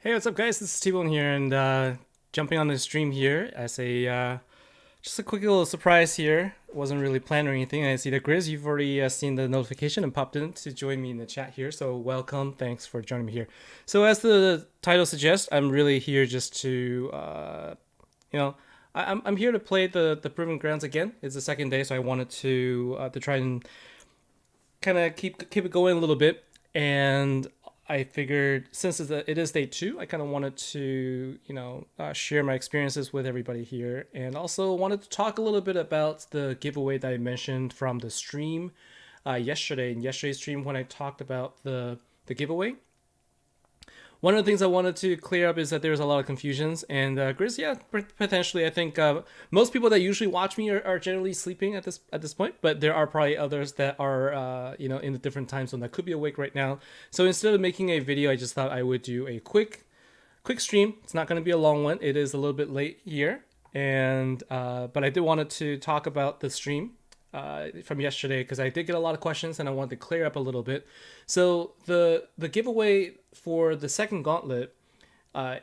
Hey, what's up, guys? This is T-Bone here, and jumping on the stream here as a just a quick little surprise here. Wasn't really planned or anything. I see that Grizz, you've already seen the notification and popped in to join me in the chat here. So welcome. Thanks for joining me here. So as the title suggests, I'm really here just to you know I'm here to play the Proving Grounds again. It's the second day, so I wanted to try and kind of keep it going a little bit. And I figured since it is day two, I kind of wanted to share my experiences with everybody here, and also wanted to talk a little bit about the giveaway that I mentioned from the stream yesterday. In yesterday's stream, when I talked about the giveaway, one of the things I wanted to clear up is that there's a lot of confusions. And Grizz, yeah, potentially, I think most people that usually watch me are generally sleeping at this point, but there are probably others that are in a different time zone that could be awake right now. So instead of making a video, I just thought I would do a quick stream. It's not going to be a long one. It is a little bit late here, and but I did wanted to talk about the stream from yesterday because I did get a lot of questions and I wanted to clear up a little bit. So the giveaway for the second gauntlet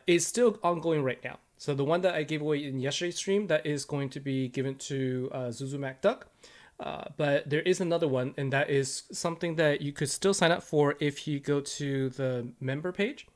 is still ongoing right now. So the one that I gave away in yesterday's stream, that is going to be given to Zuzu MacDuck. But there is another one, and that is something that you could still sign up for if you go to the member page.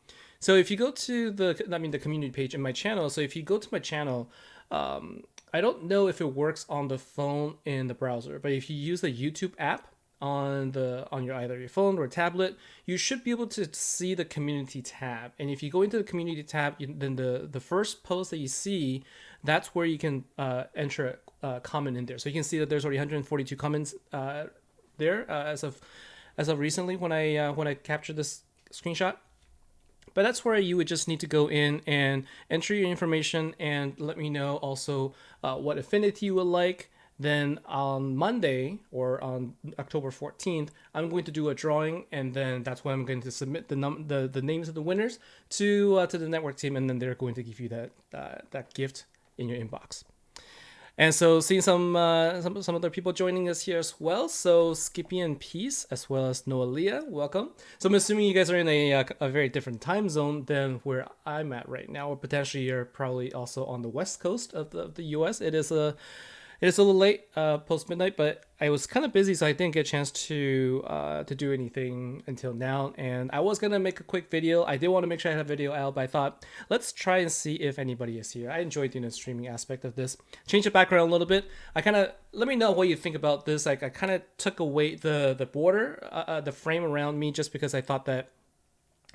So if you go to the community page in my channel, so if you go to my channel, I don't know if it works on the phone in the browser, but if you use the YouTube app on your either your phone or tablet, you should be able to see the community tab. And if you go into the community tab, then the first post that you see, that's where you can enter a comment in there. So you can see that there's already 142 comments there as of recently when I captured this screenshot. But that's where you would just need to go in and enter your information and let me know also what Affinity you would like. Then on Monday or on October 14th, I'm going to do a drawing, and then that's when I'm going to submit the names of the winners to the network team, and then they're going to give you that gift in your inbox. And so seeing some other people joining us here as well. So Skippy and Peace, as well as Noah Leah, welcome. So I'm assuming you guys are in a very different time zone than where I'm at right now, or potentially you're probably also on the west coast of the US. It is a little late, post midnight, but I was kind of busy, so I didn't get a chance to do anything until now. And I was gonna make a quick video. I did want to make sure I had a video out, but I thought let's try and see if anybody is here. I enjoyed doing the streaming aspect of this. Change the background a little bit. Let me know what you think about this. Like I kind of took away the border, the frame around me, just because I thought that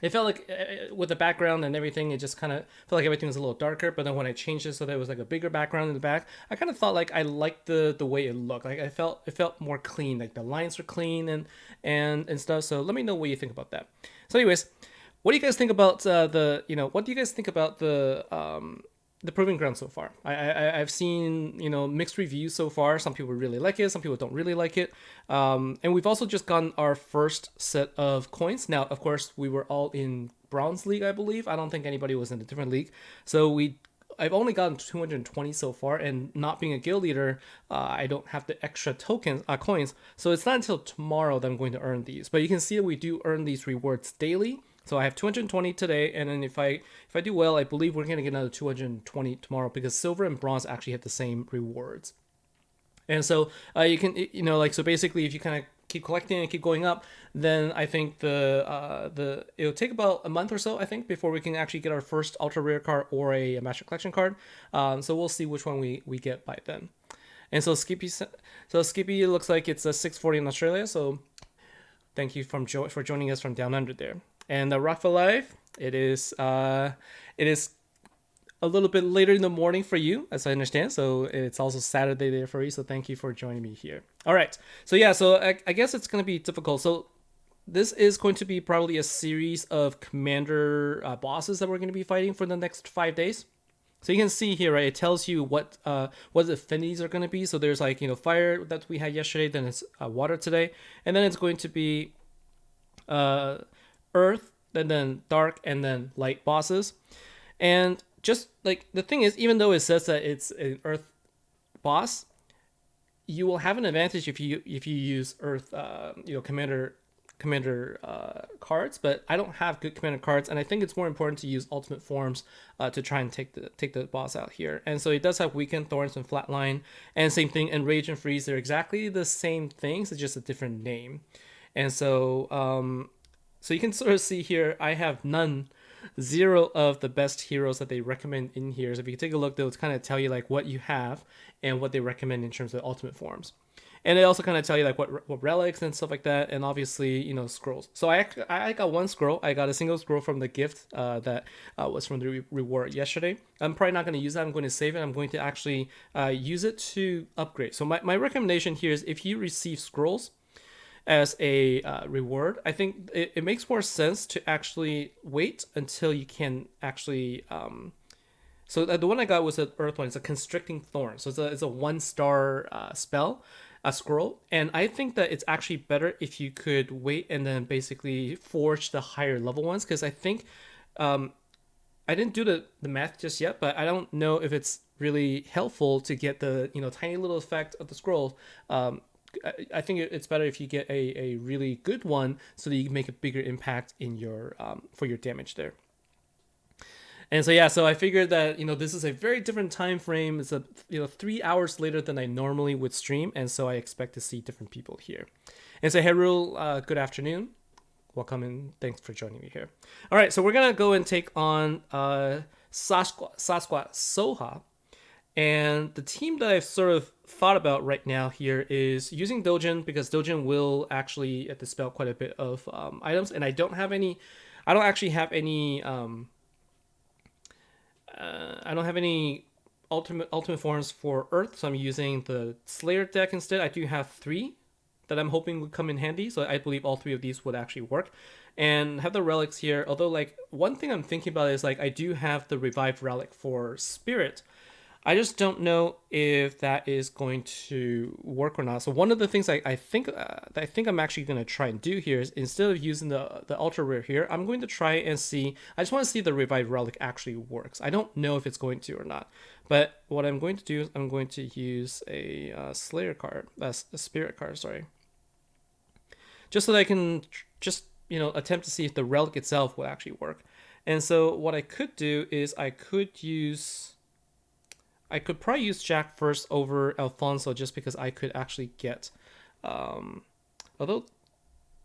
it felt like with the background and everything, it just kind of felt like everything was a little darker. But then when I changed it so that it was like a bigger background in the back, I kind of thought like I liked the way it looked. Like it felt more clean. Like the lines were clean and stuff. So let me know what you think about that. So anyways, what do you guys think about what do you guys think about the Proving Ground so far? I've seen mixed reviews so far. Some people really like it, some people don't really like it, and we've also just gotten our first set of coins. Now, of course, we were all in Bronze League, I believe. I don't think anybody was in a different league. So I've only gotten 220 so far, and not being a guild leader, I don't have the extra coins. So it's not until tomorrow that I'm going to earn these. But you can see that we do earn these rewards daily. So I have 220 today, and then if I do well, I believe we're gonna get another 220 tomorrow, because silver and bronze actually have the same rewards. And so you can so basically if you kind of keep collecting and keep going up, then I think it'll take about a month or so, I think, before we can actually get our first ultra rare card or a master collection card. So we'll see which one we get by then. And so Skippy looks like it's a 640 in Australia. So thank you for joining us from down under there. And the Rock for Life, it is a little bit later in the morning for you, as I understand. So it's also Saturday there for you. So thank you for joining me here. All right. So yeah, so I guess it's going to be difficult. So this is going to be probably a series of commander bosses that we're going to be fighting for the next 5 days. So you can see here, right? It tells you what the affinities are going to be. So there's like fire that we had yesterday, then it's water today, and then it's going to be earth, and then dark, and then light bosses. And just like the thing is, even though it says that it's an earth boss, you will have an advantage if you use earth commander commander cards, but I don't have good commander cards, and I think it's more important to use ultimate forms to try and take the boss out here. And so it does have weaken, thorns, and flatline, and same thing. And rage and freeze, they're exactly the same things, it's just a different name. And so so you can sort of see here, I have zero of the best heroes that they recommend in here. So if you take a look, they'll kind of tell you like what you have and what they recommend in terms of ultimate forms. And they also kind of tell you like what relics and stuff like that, and obviously, you know, scrolls. So I got one scroll. I got a single scroll from the gift that was from the reward yesterday. I'm probably not going to use that. I'm going to save it. I'm going to actually use it to upgrade. So my recommendation here is if you receive scrolls as a reward, I think it makes more sense to actually wait until you can actually. So the one I got was an Earth one. It's a Constricting Thorn. So it's a 1-star spell, a scroll, and I think that it's actually better if you could wait and then basically forge the higher level ones, because I think I didn't do the math just yet, but I don't know if it's really helpful to get the, you know, tiny little effect of the scroll. I think it's better if you get a really good one so that you can make a bigger impact in your for your damage there. And so yeah, so I figured that, you know, this is a very different time frame. It's 3 hours later than I normally would stream, and so I expect to see different people here. And so Herul, good afternoon, welcome, and thanks for joining me here. All right, so we're gonna go and take on Sasquatch Soha, and the team that I've sort of thought about right now here is using Dojin, because Dojin will actually dispel quite a bit of items, and I don't actually have any. I don't have any ultimate forms for Earth, so I'm using the Slayer deck instead. I do have 3 that I'm hoping would come in handy, so I believe all 3 of these would actually work. And have the relics here, although like one thing I'm thinking about is like I do have the revived relic for Spirit. I just don't know if that is going to work or not. So one of the things I think I'm actually going to try and do here is, instead of using the ultra rare here, I'm going to try and see. I just want to see if the revived relic actually works. I don't know if it's going to or not. But what I'm going to do is I'm going to use a Slayer card, a Spirit card, sorry, just so that I can just, you know, attempt to see if the relic itself will actually work. And so what I could do is I could probably use Jack first over Alfonso, just because I could actually get, although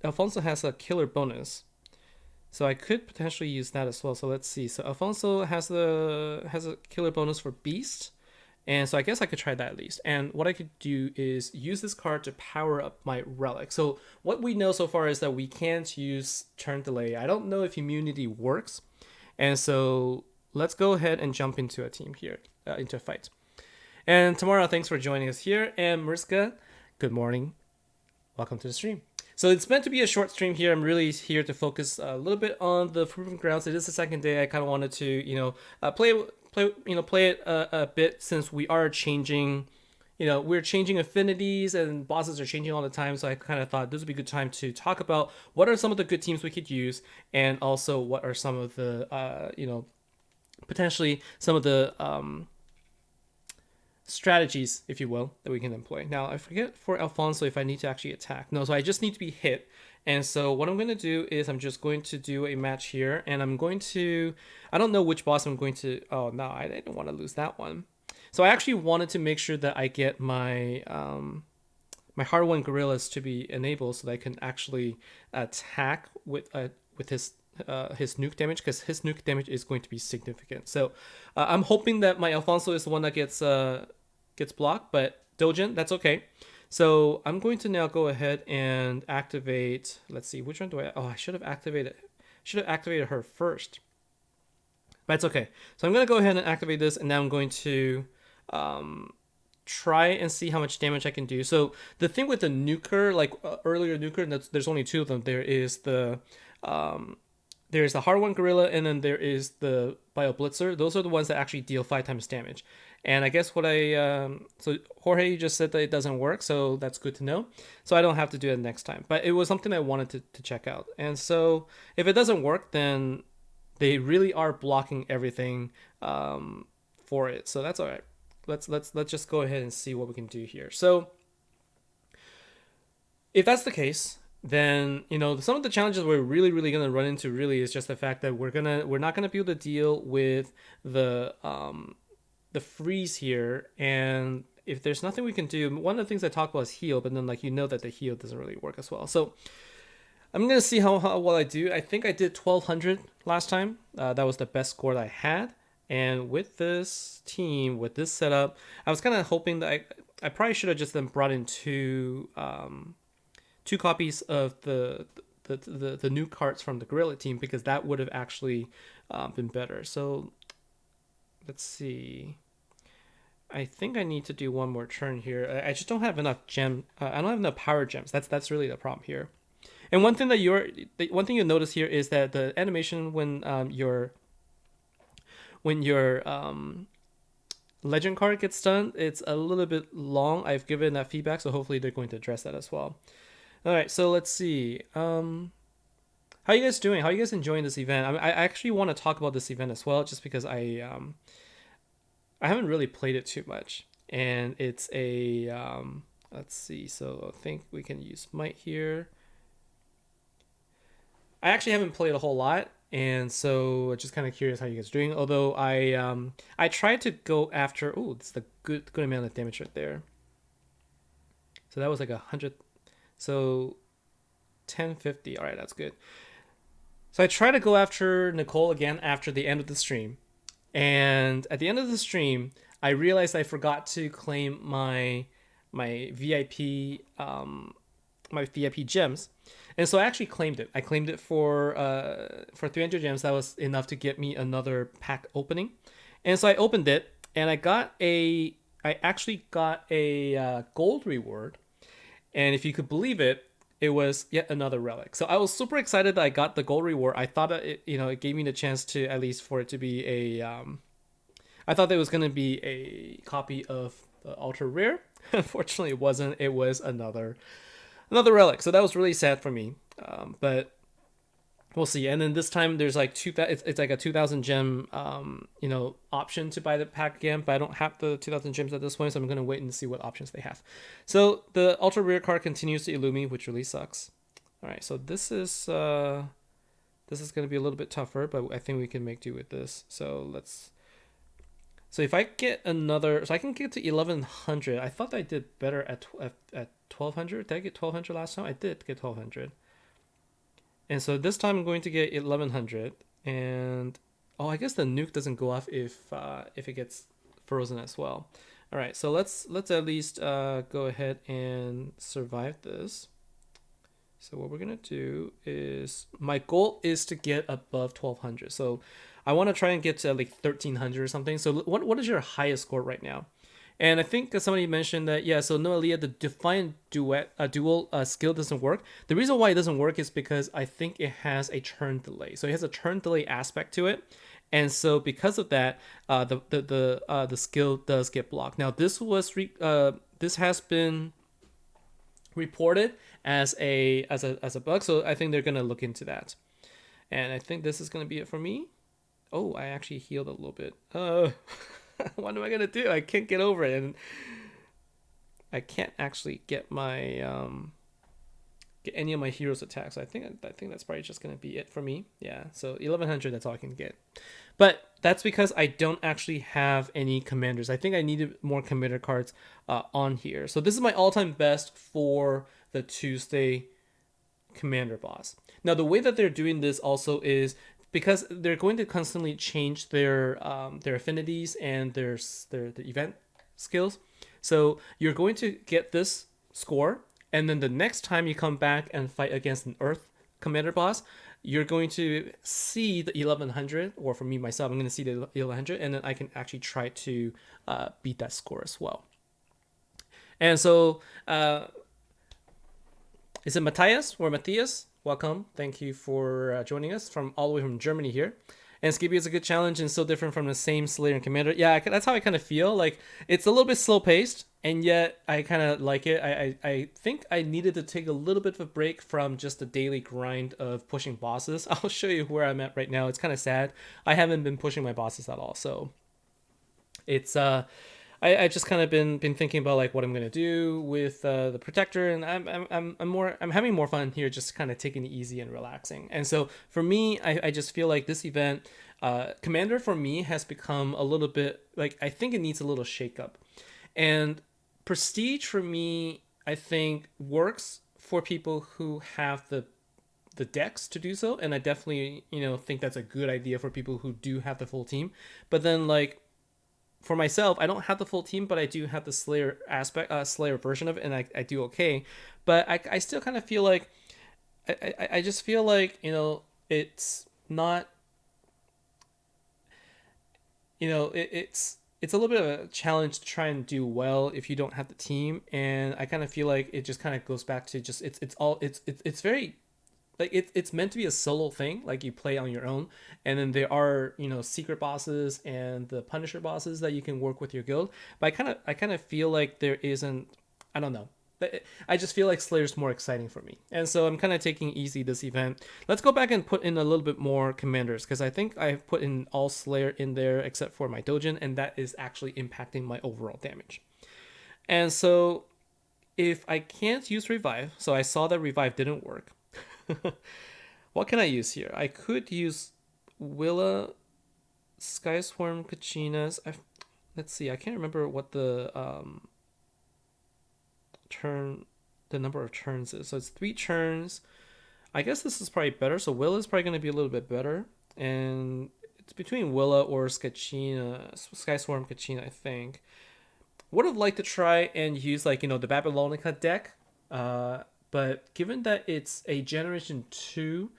Alfonso has a killer bonus, so I could potentially use that as well. So let's see. So Alfonso has a killer bonus for Beast, and so I guess I could try that at least. And what I could do is use this card to power up my relic. So what we know so far is that we can't use turn delay. I don't know if immunity works, and so let's go ahead and jump into a team here. Into a fight. And Tamara, thanks for joining us here. And Mariska, good morning. Welcome to the stream. So it's meant to be a short stream here. I'm really here to focus a little bit on the Proving Grounds. It is the second day. I kind of wanted to, you know, play it a bit, since we are changing. You know, we're changing affinities and bosses are changing all the time. So I kind of thought this would be a good time to talk about what are some of the good teams we could use, and also what are some of the, you know, potentially some of the strategies, if you will, that we can employ. Now, I forget for Alfonso if I need to actually attack. No, so I just need to be hit. And so what I'm going to do is I'm just going to do a match here, and I'm going to, I don't know which boss I'm going to, oh no, I didn't want to lose that one. So I actually wanted to make sure that I get my my hard one gorillas to be enabled, so that I can actually attack with his nuke damage, because his nuke damage is going to be significant. So I'm hoping that my Alfonso is the one that gets blocked, but Dojin, that's okay. So I'm going to now go ahead and activate, let's see, which one do I should have activated her first, but it's okay. So I'm going to go ahead and activate this, and now I'm going to try and see how much damage I can do. So the thing with the nuker, like earlier nuker, there's only 2 of them. There's the hard one gorilla, and then there is the bio blitzer. Those are the ones that actually deal 5 times damage. And I guess so Jorge just said that it doesn't work, so that's good to know. So I don't have to do it next time. But it was something I wanted to check out. And so if it doesn't work, then they really are blocking everything for it. So that's all right. Let's just go ahead and see what we can do here. So if that's the case, then some of the challenges we're really gonna run into really is just the fact that we're not gonna be able to deal with the freeze here, and if there's nothing we can do, one of the things I talked about is heal, but then that the heal doesn't really work as well. So I'm gonna see how well I do. I think I did 1200 last time. That was the best score that I had. And with this team, with this setup, I was kind of hoping that I probably should have just then brought in two copies of the new cards from the Gorilla team, because that would have actually been better. So let's see. I think I need to do one more turn here. I just don't have enough I don't have enough power gems. That's really the problem here. And one thing one thing you'll notice here is that the animation when your legend card gets done, it's a little bit long. I've given that feedback, so hopefully they're going to address that as well. All right, so let's see. How are you guys doing? How are you guys enjoying this event? I actually want to talk about this event as well, just because I haven't really played it too much, and it's a let's see. So I think we can use might here. I actually haven't played a whole lot, and so just kind of curious how you guys are doing. Although I tried to go after. Oh, it's the good amount of damage right there. So that was like 100. So 1050. All right, that's good. So I tried to go after Nicole again after the end of the stream, and at the end of the stream, I realized I forgot to claim my VIP my VIP gems. And so I actually claimed it. I claimed it for 300 gems. That was enough to get me another pack opening. And so I opened it, and I actually got a gold reward. And if you could believe it, it was yet another relic. So I was super excited that I got the gold reward. I thought that it gave me the chance to, at least for it to be I thought that it was going to be a copy of the ultra rare. Unfortunately, it wasn't. It was another relic. So that was really sad for me. But we'll see. And then this time there's like it's like a 2,000 gem option to buy the pack again, but I don't have the 2,000 gems at this point, so I'm gonna wait and see what options they have. So the ultra rare card continues to illumine, which really sucks. All right, so this is gonna be a little bit tougher, but I think we can make do with this. So if I get another, so I can get to 1100. I thought I did better at 1200. Did I get 1200 last time? I did get 1200. And so this time I'm going to get 1100. And I guess the nuke doesn't go off if it gets frozen as well. All right, so let's at least go ahead and survive this. So what we're gonna do is, my goal is to get above 1200. So I want to try and get to like 1300 or something. So what is your highest score right now? And I think somebody mentioned that, yeah, so Noelia, the Defiant dual skill doesn't work. The reason why it doesn't work is because I think it has a turn delay. So it has a turn delay aspect to it. And so because of that, the skill does get blocked. Now this has been reported as a bug, so I think they're gonna look into that. And I think this is gonna be it for me. Oh, I actually healed a little bit. What am I gonna do? I can't get over it, and I can't actually get my get any of my heroes attacks. So I think that's probably just gonna be it for me. Yeah, so 1100. That's all I can get. But that's because I don't actually have any commanders. I think I needed more commander cards on here. So this is my all-time best for the Tuesday commander boss. Now the way that they're doing this also is because they're going to constantly change their affinities and their event skills. So you're going to get this score, and then the next time you come back and fight against an Earth commander boss, you're going to see the 1100, or for me myself, I'm going to see the 1100, and then I can actually try to beat that score as well. And so, is it Matthias or Matthias? Welcome. Thank you for joining us from all the way from Germany here. And Skippy is a good challenge and so different from the same Slayer and Commander. Yeah, that's how I kind of feel. Like, it's a little bit slow paced, and yet I kind of like it. I think I needed to take a little bit of a break from just the daily grind of pushing bosses. I'll show you where I'm at right now. It's kind of sad. I haven't been pushing my bosses at all. So it's I just kind of been thinking about like what I'm gonna do with the protector, and I'm having more fun here, just kind of taking it easy and relaxing. And so for me, I just feel like this event, Commander for me has become a little bit like I think it needs a little shakeup, and Prestige for me I think works for people who have the decks to do so, and I definitely think that's a good idea for people who do have the full team. But then like for myself, I don't have the full team, but I do have the Slayer aspect, Slayer version of it, and I do okay. But I still kind of feel like I just feel like it's not it's a little bit of a challenge to try and do well if you don't have the team, and I kind of feel like it just kind of goes back to just it's very like it's meant to be a solo thing, like you play on your own, and then there are secret bosses and the Punisher bosses that you can work with your guild. But I kind of feel like there isn't, I don't know, I just feel like Slayer's more exciting for me, and so I'm kind of taking easy this event. Let's go back and put in a little bit more commanders, because I think I've put in all Slayer in there except for my Dojin, and that is actually impacting my overall damage. And so if I can't use revive, so I saw that revive didn't work. What can I use here? I could use Willa, Skyswarm, Kachinas. Let's see. I can't remember what the turn, the number of turns is. So it's 3 turns. I guess this is probably better. So Willa is probably going to be a little bit better, and it's between Willa or Skyswarm, Kachina. I think would have liked to try and use like the Babylonica deck, but given that it's a Generation 2,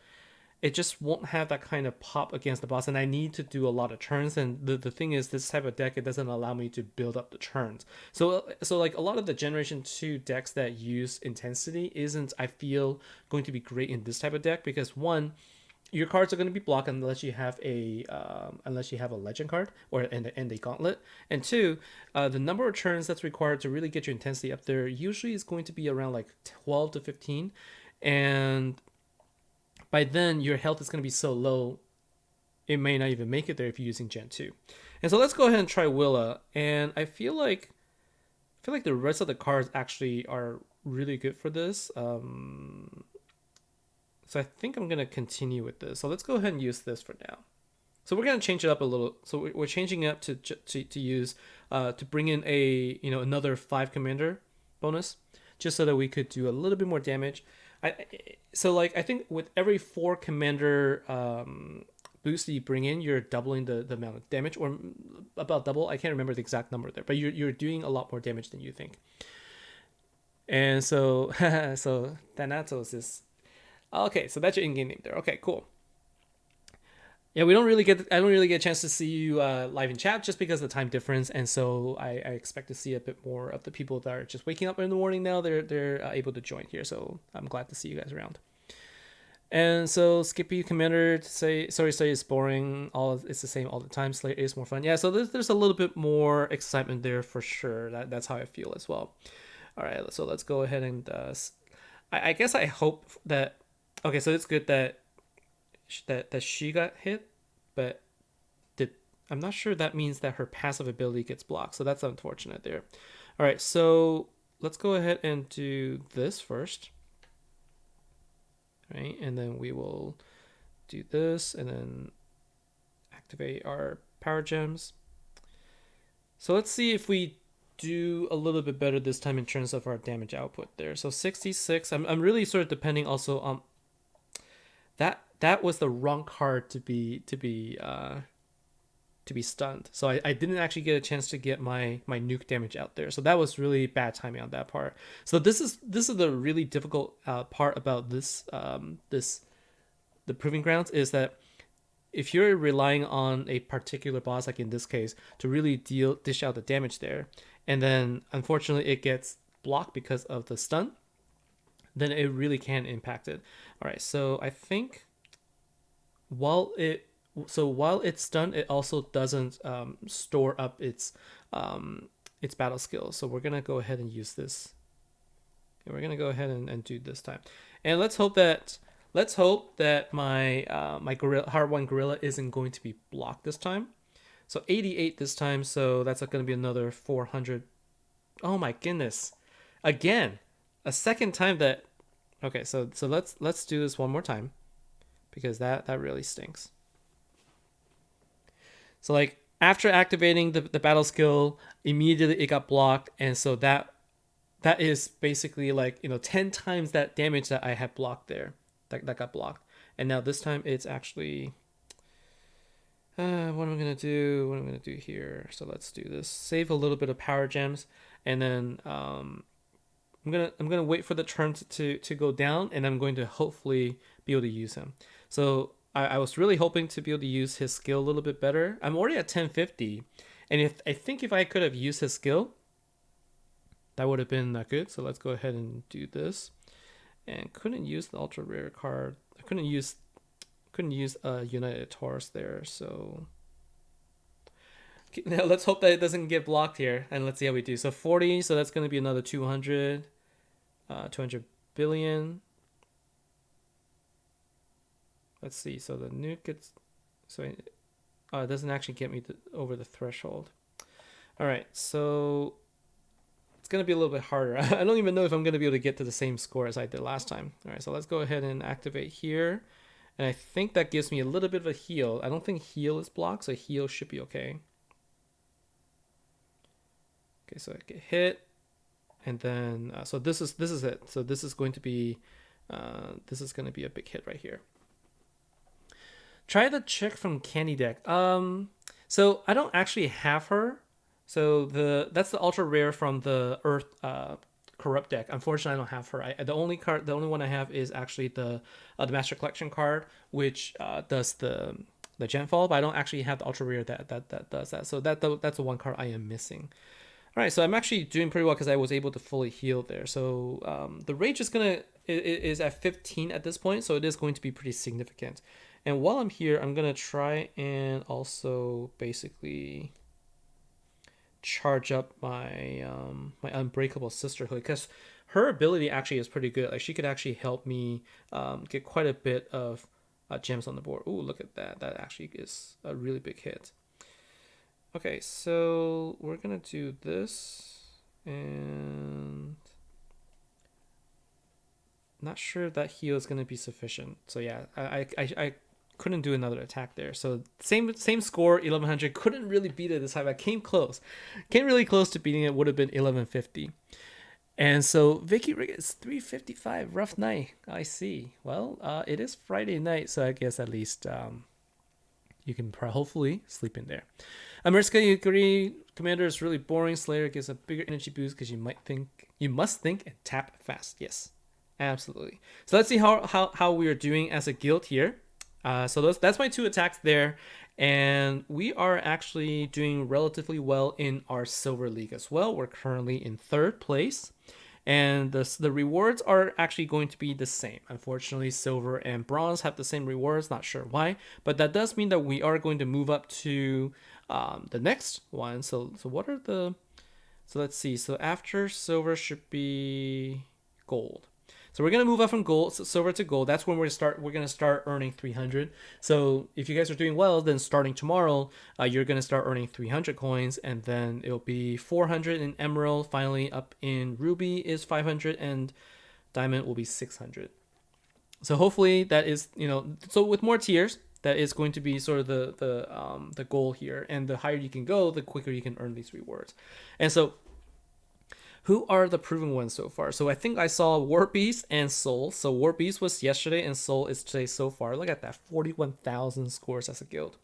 it just won't have that kind of pop against the boss, and I need to do a lot of turns. And the thing is, this type of deck, it doesn't allow me to build up the turns. So like a lot of the Generation 2 decks that use intensity isn't, I feel, going to be great in this type of deck, because one, your cards are going to be blocked unless you have a legend card or and a gauntlet. And two, the number of turns that's required to really get your intensity up there usually is going to be around like 12 to 15, and by then your health is going to be so low it may not even make it there if you're using Gen 2. And so let's go ahead and try Willa, and I feel like the rest of the cards actually are really good for this. So I think I'm going to continue with this. So let's go ahead and use this for now. So we're going to change it up a little. So we're changing it up to use to bring in a another 5 commander bonus, just so that we could do a little bit more damage. So like I think with every 4 commander boost that you bring in, you're doubling the amount of damage, or about double. I can't remember the exact number there, but you're doing a lot more damage than you think. And so so Thanatos is okay. So that's your in-game name there. Okay, cool. Yeah, I don't really get a chance to see you live in chat just because of the time difference, and so I expect to see a bit more of the people that are just waking up in the morning now. They're able to join here, so I'm glad to see you guys around. And so Skippy Commander to say sorry is boring. It's the same all the time. Slayer is more fun. Yeah, so there's a little bit more excitement there for sure. That's how I feel as well. All right, so let's go ahead and I guess I hope that okay. So it's good that she got hit, but did I'm not sure that means that her passive ability gets blocked. So that's unfortunate there. All right, so let's go ahead and do this first. Right, and then we will do this and then activate our power gems. So let's see if we do a little bit better this time in terms of our damage output there. So 66. I'm really sort of depending also on that was the wrong card to be stunned. So I didn't actually get a chance to get my nuke damage out there. So that was really bad timing on that part. So this is the really difficult part about this the proving grounds, is that if you're relying on a particular boss, like in this case, to really dish out the damage there, and then unfortunately it gets blocked because of the stun, then it really can impact it. All right, so I think while it's stunned, it also doesn't store up its battle skills. So we're gonna go ahead and use this. And we're gonna go ahead and do this time. And let's hope that my my gorilla hard one gorilla isn't going to be blocked this time. So 88 this time, so that's going to be another 400. Oh my goodness. Again, a second time that. Okay, so let's do this one more time because that really stinks. So like after activating the battle skill, immediately it got blocked, and so that is basically like 10 times that damage that I had blocked there. That got blocked. And now this time it's actually what am I gonna do? What am I gonna do here? So let's do this. Save a little bit of power gems, and then I'm gonna wait for the turn to go down, and I'm going to hopefully be able to use him. So I was really hoping to be able to use his skill a little bit better. I'm already at 1050, and if I could have used his skill, that would have been good. So let's go ahead and do this. And couldn't use the ultra rare card. I couldn't use United Taurus there. So now let's hope that it doesn't get blocked here, and let's see how we do. So 40. So that's going to be another 200. 200 billion. Let's see. So the nuke gets. So it doesn't actually get me over the threshold. All right. So it's going to be a little bit harder. I don't even know if I'm going to be able to get to the same score as I did last time. All right. So let's go ahead and activate here. And I think that gives me a little bit of a heal. I don't think heal is blocked, so heal should be okay. Okay, so I get hit. And then, so this is it. So this is going to be a big hit right here. Try the chick from Candy Deck. So I don't actually have her. So that's the ultra rare from the Earth Corrupt deck. Unfortunately, I don't have her. The only one I have is actually the Master Collection card, which does the Genfall, but I don't actually have the ultra rare that does that. So that's the one card I am missing. All right, so I'm actually doing pretty well because I was able to fully heal there. So the rage is at 15 at this point, so it is going to be pretty significant. And while I'm here, I'm gonna try and also basically charge up my my Unbreakable Sisterhood, because her ability actually is pretty good. Like she could actually help me get quite a bit of gems on the board. Ooh, look at that! That actually is a really big hit. Okay, so we're gonna do this, and not sure if that heal is gonna be sufficient. So yeah, I couldn't do another attack there. So same score, 1100. Couldn't really beat it this time. I came really close to beating it. Would have been 1150. And so Vicky Rig is 355. Rough night. I see. Well, it is Friday night, so I guess at least you can hopefully sleep in there. Ameriska, you agree? Commander is really boring. Slayer gives a bigger energy boost because you must think and tap fast. Yes, absolutely. So let's see how we are doing as a guild here. So that's my 2 attacks there, and we are actually doing relatively well in our Silver League as well. We're currently in 3rd place, and the rewards are actually going to be the same. Unfortunately, Silver and Bronze have the same rewards. Not sure why, but that does mean that we are going to move up to the next one. So what are the? So let's see. So after Silver should be Gold. So we're gonna move up from silver to gold. That's when we're gonna start earning 300. So if you guys are doing well, then starting tomorrow, you're gonna start earning 300 coins, and then it'll be 400 in emerald. Finally, up in ruby is 500, and diamond will be 600. So hopefully that is so with more tiers, that is going to be sort of the goal here. And the higher you can go, the quicker you can earn these rewards. And so, who are the proven ones so far? So I think I saw War Beast and Soul. So War Beast was yesterday and Soul is today so far. Look at that, 41,000 scores as a guild.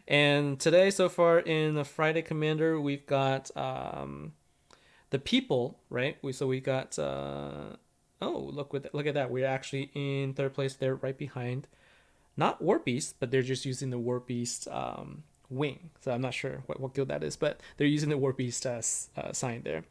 And today so far in the Friday Commander, we've got the people, right? We got oh, look at that. We're actually in 3rd place there, right behind not War Beast, but they're just using the War Beast wing. So I'm not sure what guild that is, but they're using the War Beast sign there.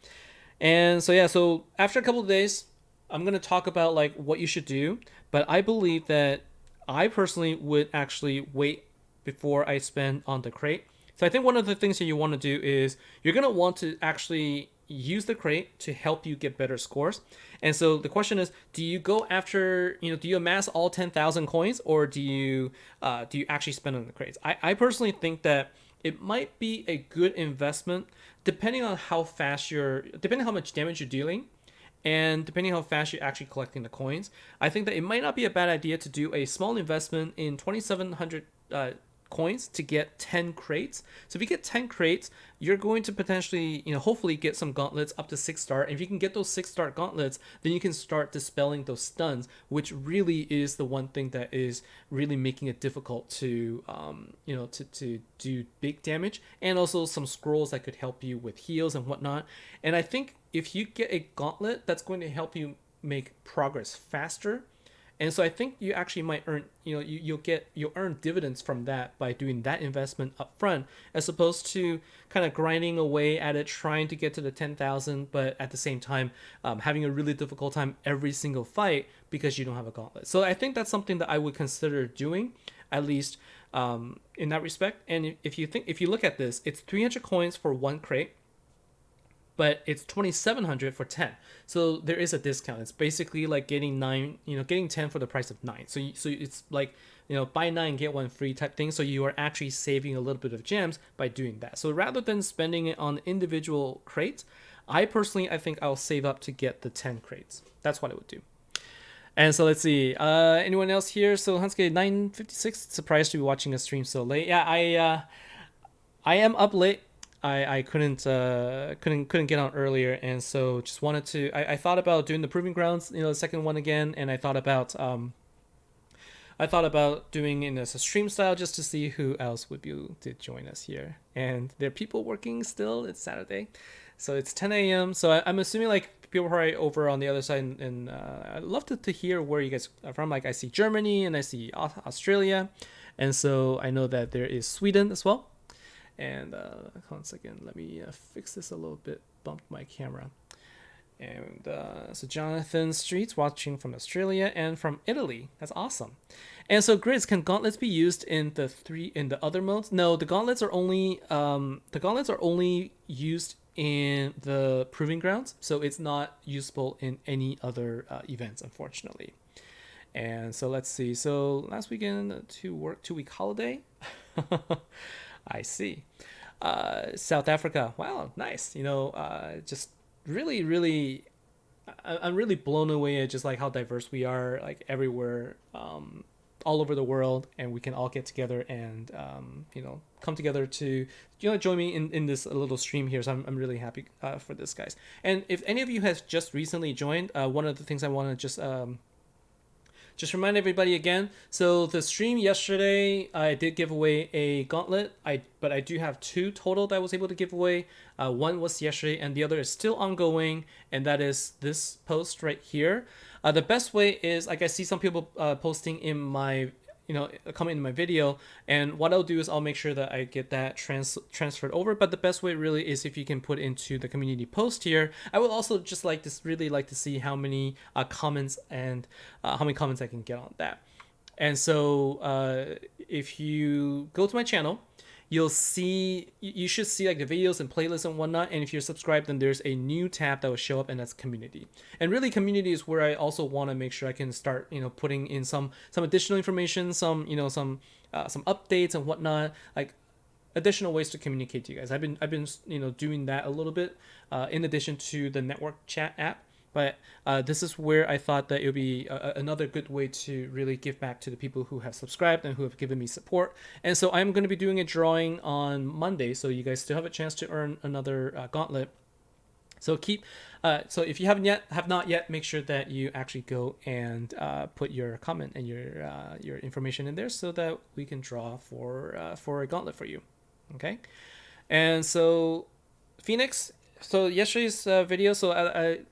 And so yeah, so after a couple of days, I'm gonna talk about like what you should do. But I believe that I personally would actually wait before I spend on the crate. So I think one of the things that you want to do is you're gonna want to actually use the crate to help you get better scores. And so the question is, do you go after, do you amass all 10,000 coins, or do you actually spend on the crates? I personally think that it might be a good investment depending on depending on how much damage you're dealing, and depending on how fast you're actually collecting the coins. I think that it might not be a bad idea to do a small investment in 2,700 coins to get 10 crates. So if you get 10 crates, you're going to potentially, hopefully get some gauntlets up to 6-star. And if you can get those 6-star gauntlets, then you can start dispelling those stuns, which really is the one thing that is really making it difficult to, to do big damage. And also some scrolls that could help you with heals and whatnot. And I think if you get a gauntlet, that's going to help you make progress faster. And so I think you actually might earn, you'll earn dividends from that by doing that investment up front, as opposed to kind of grinding away at it, trying to get to the 10,000, but at the same time having a really difficult time every single fight because you don't have a gauntlet. So I think that's something that I would consider doing, at least in that respect. And if you look at this, it's 300 coins for 1 crate, but it's 2,700 for 10. So there is a discount. It's basically like getting 10 for the price of 9. So it's like, buy 9 get 1 free type thing. So you are actually saving a little bit of gems by doing that. So rather than spending it on individual crates, I think I'll save up to get the 10 crates. That's what I would do. And so let's see, anyone else here? So Hansuke 956, surprised to be watching a stream so late. Yeah, I am up late. I couldn't get on earlier, and so just wanted to. I thought about doing the Proving Grounds, the second one again, and I thought about doing it as a stream style just to see who else would be able to join us here. And there are people working still. It's Saturday, so it's 10 a.m. So I'm assuming like people are over on the other side, and I'd love to hear where you guys are from. Like I see Germany and I see Australia, and so I know that there is Sweden as well. And one second, let me fix this a little bit. Bumped my camera. And so Jonathan Streets watching from Australia and from Italy. That's awesome. And so Grizz, can gauntlets be used in the other modes? No, the gauntlets are only used in the Proving Grounds, so it's not useful in any other events, unfortunately. And so let's see. So last weekend, 2-week holiday. I see. South Africa. Wow, nice. Just really, really, I'm really blown away at just like how diverse we are, like everywhere, all over the world, and we can all get together and, come together to, join me in this little stream here. So I'm really happy for this, guys. And if any of you has just recently joined, one of the things I want to just remind everybody again. So the stream yesterday, I did give away a gauntlet. But I do have 2 total that I was able to give away. One was yesterday, and the other is still ongoing, and that is this post right here. The best way is, like I see some people posting in my, comment in my video, and what I'll do is I'll make sure that I get that transferred over. But the best way really is if you can put into the community post here. I would also just really like to see how many comments and how many comments I can get on that. And so if you go to my channel, you should see like the videos and playlists and whatnot. And if you're subscribed, then there's a new tab that will show up, and that's community. And really, community is where I also want to make sure I can start, putting in some additional information, some updates and whatnot, like additional ways to communicate to you guys. I've been doing that a little bit in addition to the network chat app. But this is where I thought that it would be another good way to really give back to the people who have subscribed and who have given me support. And so I'm going to be doing a drawing on Monday, so you guys still have a chance to earn another gauntlet. So so if you have not yet, make sure that you actually go and put your comment and your information in there so that we can draw for a gauntlet for you. Okay, and so Phoenix. So yesterday's video, so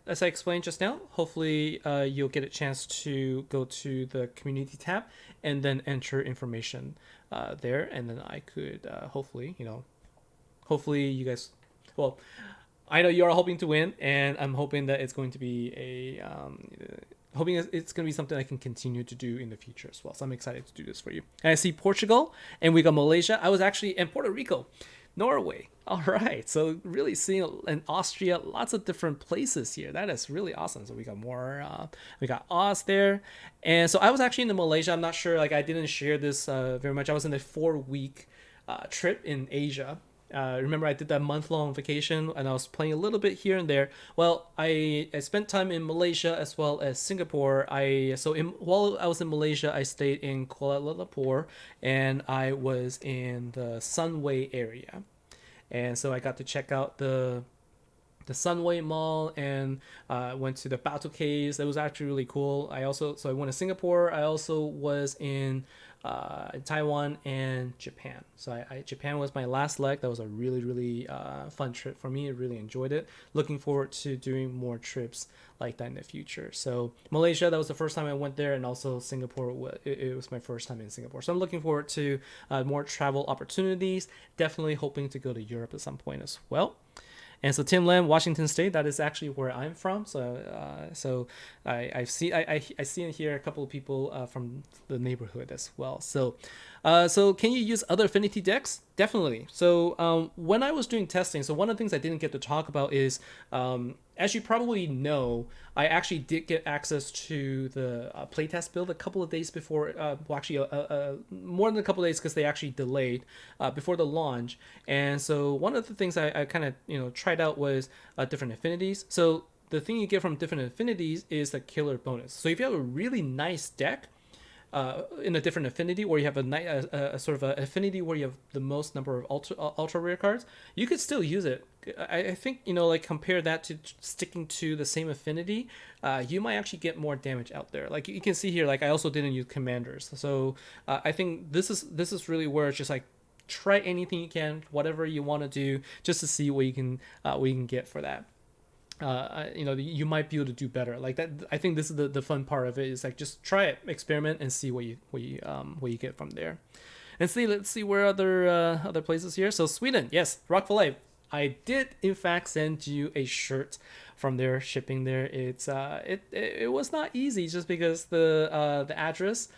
as I explained just now, hopefully you'll get a chance to go to the community tab and then enter information there, and then I could hopefully you guys, well, I know you're hoping to win, and I'm hoping that it's going to be hoping it's going to be something I can continue to do in the future as well. So I'm excited to do this for you. And I see Portugal, and we got Malaysia. I was actually in Puerto Rico, Norway. All right, so really seeing in Austria, lots of different places here. That is really awesome. So we got more, we got Oz there. And so I was actually in Malaysia. I'm not sure, like I didn't share this very much. I was in a 4-week trip in Asia. Remember, I did that month-long vacation, and I was playing a little bit here and there. Well, I spent time in Malaysia as well as Singapore. While I was in Malaysia, I stayed in Kuala Lumpur, and I was in the Sunway area, and so I got to check out the Sunway Mall and went to the Batu Caves. That was actually really cool. I went to Singapore. I also was in Taiwan and Japan. Japan was my last leg. That was a really fun trip for me. I really enjoyed it. Looking forward to doing more trips like that in the future. So Malaysia, that was the first time I went there, and also Singapore. It was my first time in Singapore. So I'm looking forward to more travel opportunities. Definitely hoping to go to Europe at some point as well. And so Tim Lam, Washington State, that is actually where I'm from. So I see and hear a couple of people from the neighborhood as well. So can you use other Affinity decks? Definitely. So when I was doing testing, so one of the things I didn't get to talk about is, as you probably know, I actually did get access to the playtest build a couple of days before, more than a couple of days because they actually delayed before the launch. And so one of the things I kind of tried out was different affinities. So the thing you get from different affinities is the killer bonus. So if you have a really nice deck, in a different affinity, or you have a sort of an affinity where you have the most number of ultra rare cards, you could still use it. I think like compare that to sticking to the same affinity, you might actually get more damage out there. Like you can see here, like I also didn't use commanders, so I think this is really where it's just like try anything you can, whatever you want to do, just to see what you can get for that. You might be able to do better like that. I think this is the fun part of it, is like just try it, experiment, and see what you get from there. And let's see where other places here. So Sweden, yes, Rock for Life. I did in fact send you a shirt from their shipping there. It was not easy just because the address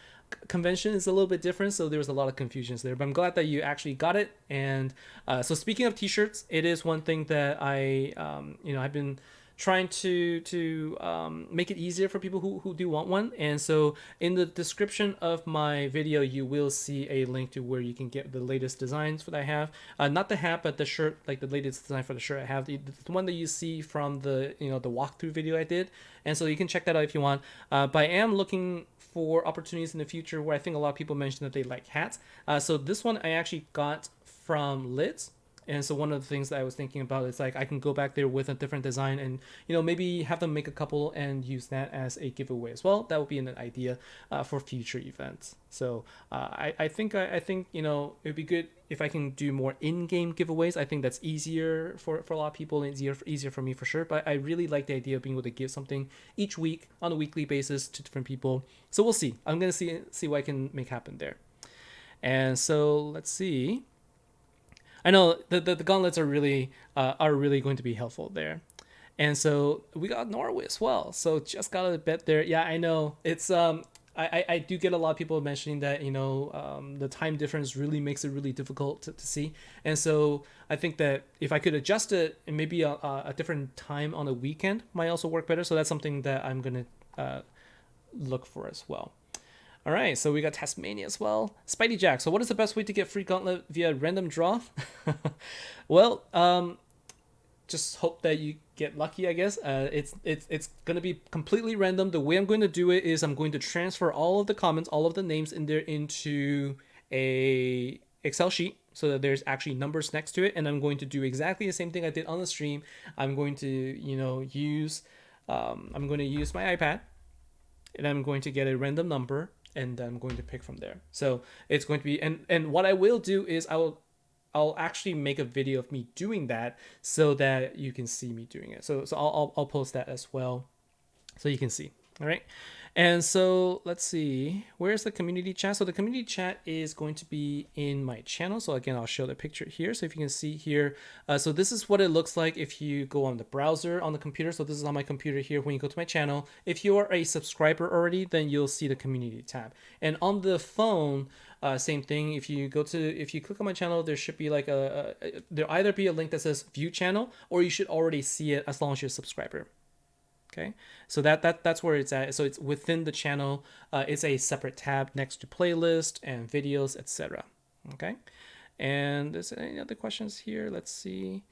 convention is a little bit different, so there was a lot of confusions there, but I'm glad that you actually got it. And so speaking of t-shirts, it is one thing that I've been trying to make it easier for people who do want one. And so in the description of my video, you will see a link to where you can get the latest designs that I have. Not the hat, but the shirt, like the latest design for the shirt I have, the one that you see from the the walkthrough video I did. And so you can check that out if you want. But I am looking for opportunities in the future where I think a lot of people mentioned that they like hats. So this one I actually got from Lids. And so one of the things that I was thinking about is like I can go back there with a different design and maybe have them make a couple and use that as a giveaway as well. That would be an idea for future events. So I think it'd be good if I can do more in-game giveaways. I think that's easier for a lot of people and easier for me for sure. But I really like the idea of being able to give something each week on a weekly basis to different people. So we'll see. I'm gonna see what I can make happen there. And so let's see. I know the gauntlets are really going to be helpful there. And so we got Norway as well. So just got a bet there. Yeah, I know it's I do get a lot of people mentioning that the time difference really makes it really difficult to see. And so I think that if I could adjust it and maybe a different time on a weekend might also work better. So that's something that I'm gonna look for as well. All right, so we got Tasmania as well. Spidey Jack. So what is the best way to get free gauntlet via random draw? Well, just hope that you get lucky, I guess. It's going to be completely random. The way I'm going to do it is I'm going to transfer all of the comments, all of the names in there into a Excel sheet so that there's actually numbers next to it. And I'm going to do exactly the same thing I did on the stream. I'm going to, use my iPad, and I'm going to get a random number, and I'm going to pick from there. So it's going to be, and what I will do is I'll actually make a video of me doing that so that you can see me doing it. So I'll post that as well so you can see. All right. And so let's see, where's the community chat? So the community chat is going to be in my channel. So again, I'll show the picture here. So if you can see here, so this is what it looks like if you go on the browser on the computer. So this is on my computer here. When you go to my channel, if you are a subscriber already, then you'll see the community tab. And on the phone, same thing. If you click on my channel, there should be like there either be a link that says view channel, or you should already see it as long as you're a subscriber. Okay, so that's where it's at. So it's within the channel. It's a separate tab next to playlist and videos, etc. Okay, And is there any other questions here? Let's see.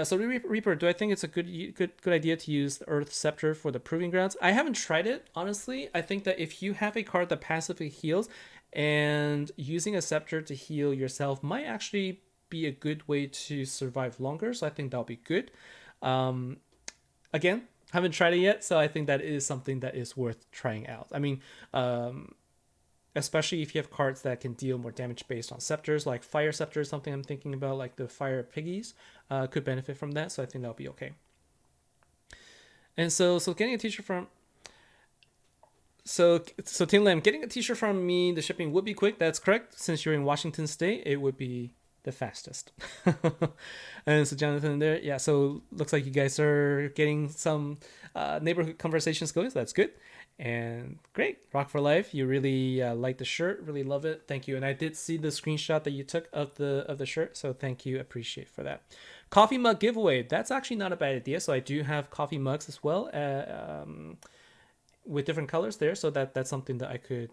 So Reaper, do I think it's a good idea to use the Earth Scepter for the Proving Grounds? I haven't tried it, honestly. I think that if you have a card that passively heals, and using a Scepter to heal yourself might actually be a good way to survive longer. So I think that'll be good. Again, haven't tried it yet, so I think that is something that is worth trying out. I mean, especially if you have cards that can deal more damage based on scepters, like Fire Scepter is something I'm thinking about, like the Fire Piggies could benefit from that, so I think that'll be okay. And so getting a t-shirt from Tim Lam, getting a t-shirt from me, the shipping would be quick. That's correct. Since you're in Washington State, it would be the fastest. And so Jonathan there, yeah, so looks like you guys are getting some neighborhood conversations going, so that's good. And great, Rock for Life, you really like the shirt, really love it, thank you. And I did see the screenshot that you took of the shirt, so thank you, appreciate for that. Coffee mug giveaway, that's actually not a bad idea. So I do have coffee mugs as well, with different colors there, so that's something that I could,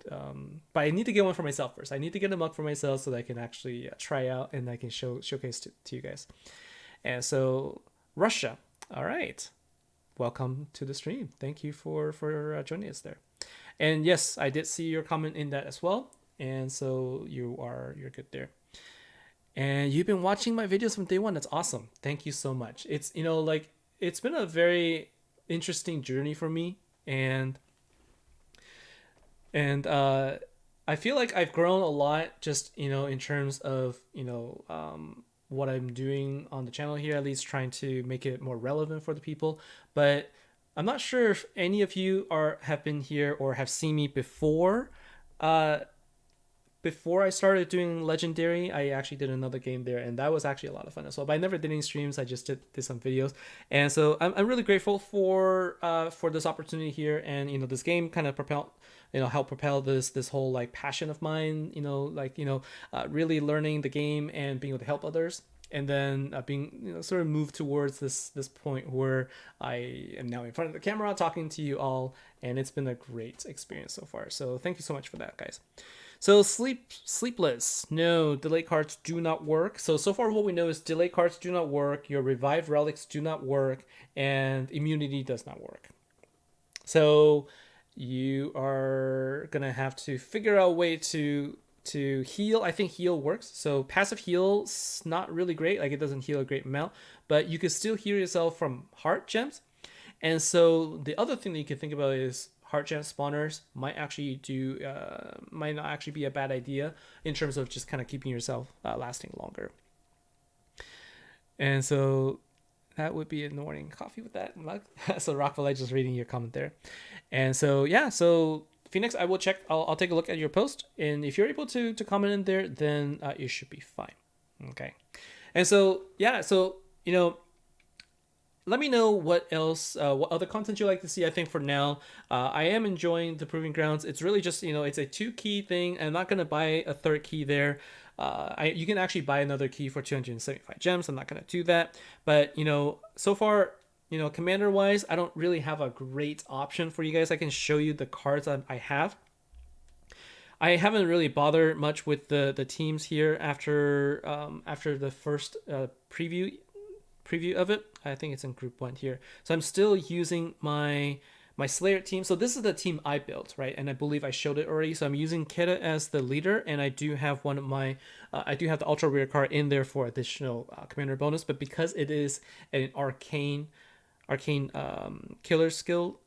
but I need to get one for myself first. I need to get a mug for myself so that I can actually try out and I can showcase to you guys. And so Russia, all right, welcome to the stream, thank you for joining us there. And yes, I did see your comment in that as well, and so you're good there. And you've been watching my videos from day one. That's awesome, thank you so much. It's, like, it's been a very interesting journey for me, and I feel like I've grown a lot, just in terms of what I'm doing on the channel here, at least trying to make it more relevant for the people. But I'm not sure if any of you have been here or have seen me before. Before I started doing Legendary, I actually did another game there, and that was actually a lot of fun as well. But I never did any streams. I just did some videos, and so I'm really grateful for this opportunity here. And this game kind of helped propel this whole like passion of mine. Really learning the game and being able to help others, and then being sort of moved towards this point where I am now in front of the camera talking to you all, and it's been a great experience so far. So thank you so much for that, guys. So sleepless. No, delay cards do not work. So far what we know is delay cards do not work, your revived relics do not work, and immunity does not work. So you are gonna have to figure out a way to heal. I think heal works. So passive heal's not really great, like it doesn't heal a great amount, but you can still heal yourself from heart gems. And so the other thing that you can think about is heart gem spawners might not actually be a bad idea in terms of just kind of keeping yourself lasting longer. And so that would be ignoring coffee with that mug. So Rockville, just reading your comment there. And so yeah, so Phoenix, I will check. I'll take a look at your post, and if you're able to comment in there, then it should be fine. Okay. And so yeah, so let me know what else, what other content you like to see. I think for now, I am enjoying the Proving Grounds. It's really just, it's a 2-key thing. I'm not going to buy a third key there. You can actually buy another key for 275 gems. I'm not going to do that. But, so far, commander-wise, I don't really have a great option for you guys. I can show you the cards that I have. I haven't really bothered much with the teams here after the first preview of it. I think it's in group 1 here. So I'm still using my Slayer team. So this is the team I built, right? And I believe I showed it already. So I'm using Keta as the leader, and I do have one of my I do have the ultra rare card in there for additional commander bonus. But because it is an arcane killer skill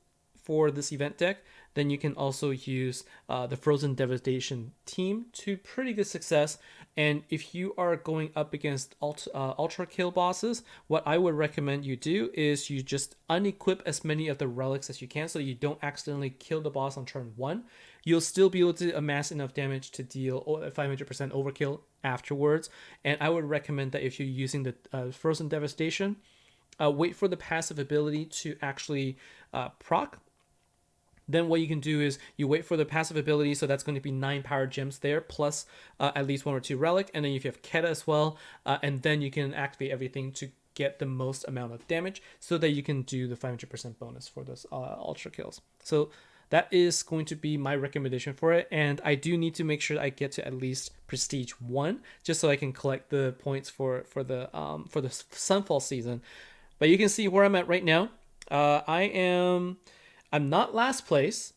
for this event deck, then you can also use the Frozen Devastation team to pretty good success. And if you are going up against ultra kill bosses, what I would recommend you do is you just unequip as many of the relics as you can, so you don't accidentally kill the boss on turn 1. You'll still be able to amass enough damage to deal 500% overkill afterwards. And I would recommend that if you're using the Frozen Devastation, wait for the passive ability to actually proc. Then what you can do is you wait for the passive ability, so that's going to be 9 power gems there, plus at least 1 or 2 relic, and then if you have Keta as well, and then you can activate everything to get the most amount of damage, so that you can do the 500% bonus for those ultra kills. So That is going to be my recommendation for it, and I do need to make sure I get to at least Prestige 1 just so I can collect the points for the Sunfall season. But you can see where I'm at right now. I'm not last place.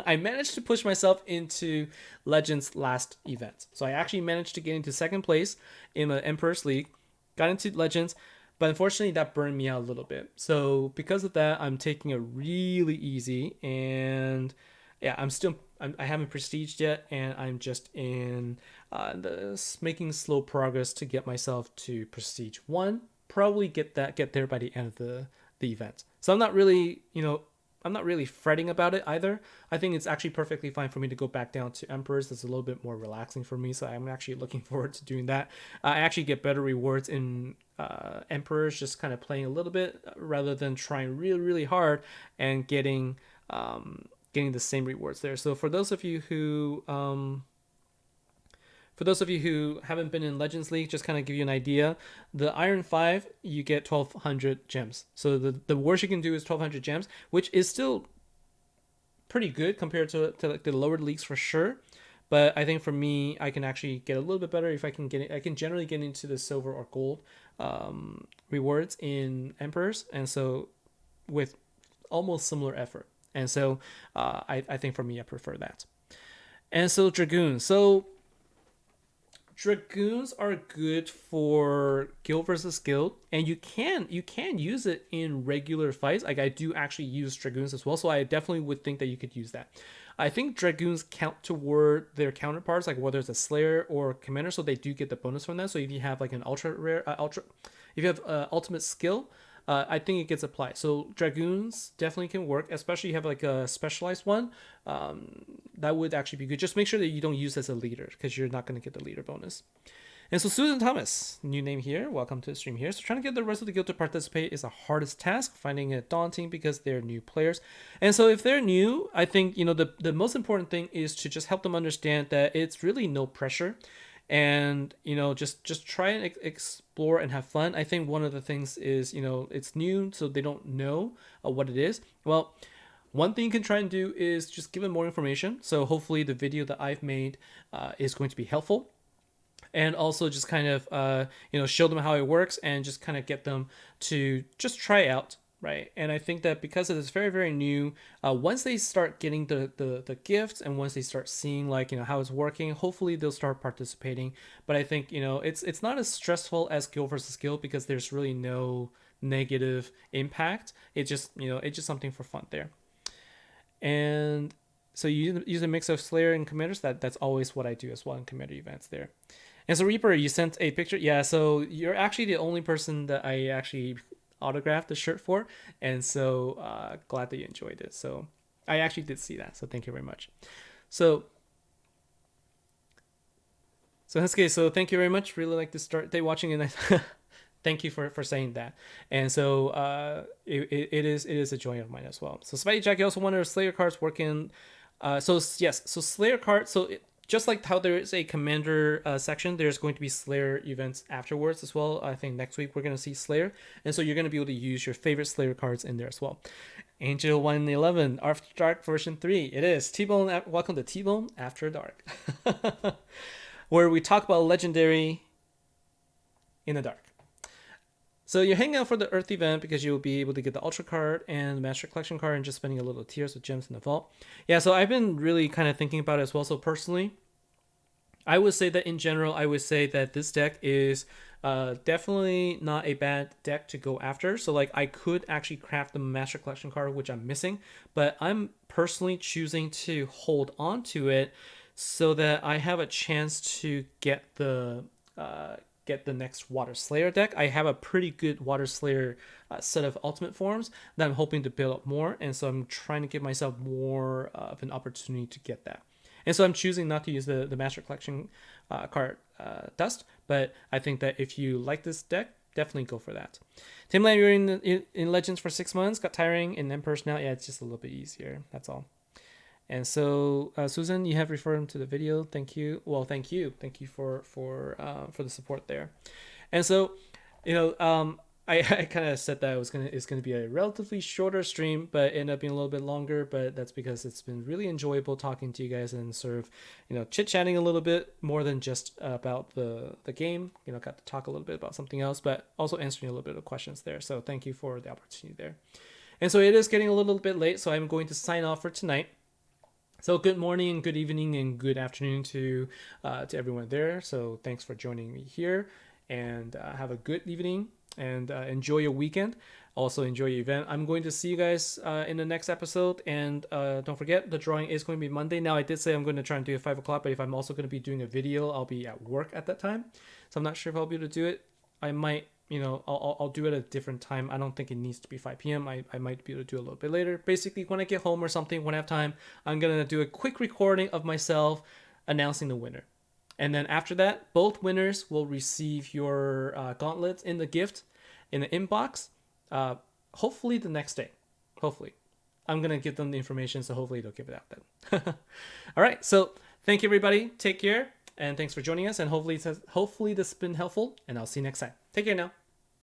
I managed to push myself into Legends last event. So I actually managed to get into second place in the Emperor's League, got into Legends, but unfortunately that burned me out a little bit. So because of that, I'm taking it really easy, and yeah, I haven't prestiged yet, and I'm just in making slow progress to get myself to Prestige 1. Probably get there by the end of the event. So I'm not really fretting about it either. I think it's actually perfectly fine for me to go back down to Emperors. That's a little bit more relaxing for me, so I'm actually looking forward to doing that. I actually get better rewards in Emperors, just kind of playing a little bit rather than trying really hard and getting the same rewards there. So for those of you who haven't been in Legends League, just kind of give you an idea, the Iron 5, you get 1,200 gems. So the worst you can do is 1,200 gems, which is still pretty good compared to like the lower leagues for sure. But I think for me, I can actually get a little bit better if I can get it. I can generally get into the silver or gold rewards in Emperors, and so with almost similar effort. And so I think for me, I prefer that. And so Dragoons. So Dragoons are good for guild versus guild, and you can use it in regular fights. Like I do actually use Dragoons as well, so I definitely would think that you could use that. I think Dragoons count toward their counterparts, like whether it's a Slayer or Commander, so they do get the bonus from that. So if you have like an if you have ultimate skill, I think it gets applied. So Dragoons definitely can work, especially if you have like a specialized one. That would actually be good. Just make sure that you don't use as a leader because you're not going to get the leader bonus. And so Susan Thomas, new name here. Welcome to the stream here. So trying to get the rest of the guild to participate is the hardest task. Finding it daunting because they're new players. And so if they're new, I think the most important thing is to just help them understand that it's really no pressure, and just try and explore and have fun. I think one of the things is it's new, so they don't know what it is. Well, one thing you can try and do is just give them more information. So hopefully the video that I've made is going to be helpful, and also just kind of show them how it works and just kind of get them to just try out, right? And I think that because it is very new, once they start getting the gifts and once they start seeing like how it's working, hopefully they'll start participating. But I think it's not as stressful as guild versus guild because there's really no negative impact. It's just something for fun there. And so you use a mix of Slayer and Commanders. That's always what I do as well in Commander events there. And so Reaper, you sent a picture. Yeah, so you're actually the only person that I actually autographed the shirt for, and so glad that you enjoyed it. So I actually did see that, so thank you very much. So in this case, so thank you very much. Really like to start day watching, and thank you for saying that. And so it is a joy of mine as well. So Spidey Jack, you also wonder if Slayer cards working. So yes, so Slayer cards. So just like how there is a Commander section, there's going to be Slayer events afterwards as well. I think next week we're going to see Slayer, and so you're going to be able to use your favorite Slayer cards in there as well. Angel 111 After Dark version 3. It is T-Bone. Welcome to T-Bone After Dark, where we talk about legendary in the dark. So you're hanging out for the Earth event because you'll be able to get the Ultra card and the Master Collection card and just spending a little tears with gems in the vault. Yeah, so I've been really kind of thinking about it as well. So personally, I would say that in general, I would say that this deck is definitely not a bad deck to go after. So like I could actually craft the Master Collection card, which I'm missing, but I'm personally choosing to hold on to it so that I have a chance to get the next Water Slayer deck. I have a pretty good Water Slayer set of ultimate forms that I'm hoping to build up more, and so I'm trying to give myself more of an opportunity to get that. And so I'm choosing not to use the Master Collection card dust, but I think that if you like this deck, definitely go for that. Tim Lam, you're in Legends for 6 months, got tiring. In Emperor's now, yeah, it's just a little bit easier. That's all. And so, Susan, you have referred him to the video. Thank you. Well, thank you for the support there. And so, I kind of said that it's gonna be a relatively shorter stream, but ended up being a little bit longer. But that's because it's been really enjoyable talking to you guys and sort of, chit chatting a little bit more than just about the game. Got to talk a little bit about something else, but also answering a little bit of questions there. So thank you for the opportunity there. And so it is getting a little bit late, so I'm going to sign off for tonight. So good morning, good evening, and good afternoon to everyone there. So thanks for joining me here, and have a good evening and enjoy your weekend. Also enjoy your event. I'm going to see you guys in the next episode, and don't forget the drawing is going to be Monday. Now I did say I'm going to try and do it 5 o'clock, but if I'm also going to be doing a video, I'll be at work at that time, so I'm not sure if I'll be able to do it. I might, I'll do it at a different time. I don't think it needs to be 5 p.m. I might be able to do it a little bit later. Basically, when I get home or something, when I have time, I'm going to do a quick recording of myself announcing the winner. And then after that, both winners will receive your gauntlets in the gift in the inbox, hopefully the next day. Hopefully. I'm going to give them the information, so hopefully they'll give it out then. All right, so thank you, everybody. Take care, and thanks for joining us, and hopefully this has been helpful, and I'll see you next time. Take care now.